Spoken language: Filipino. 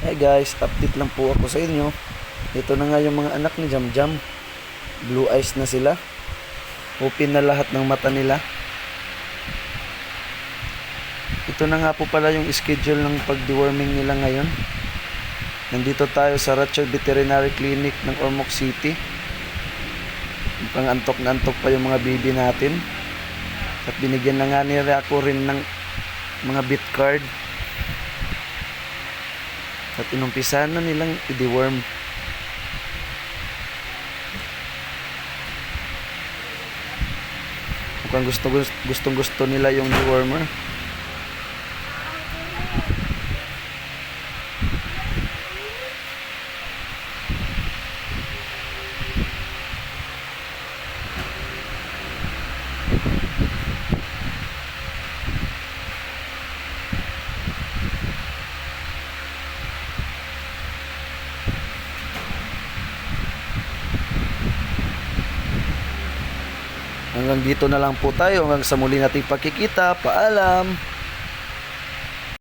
Hey guys, update lang po ako sa inyo. Ito na nga yung mga anak ni Jamjam. Blue eyes na sila. Open na lahat ng mata nila. Ito na nga po pala yung schedule ng pag-deworming nila ngayon. Nandito tayo sa Ratchet Veterinary Clinic ng Ormoc City. Mukhang antok na antok pa yung mga baby natin. At binigyan na nga nila ako rin ng mga bit card. At inumpisahan na nilang i-deworm. Mukhang gustong gusto nila yung dewormer. Hanggang dito na lang po tayo. Hanggang sa muli nating pagkikita. Paalam!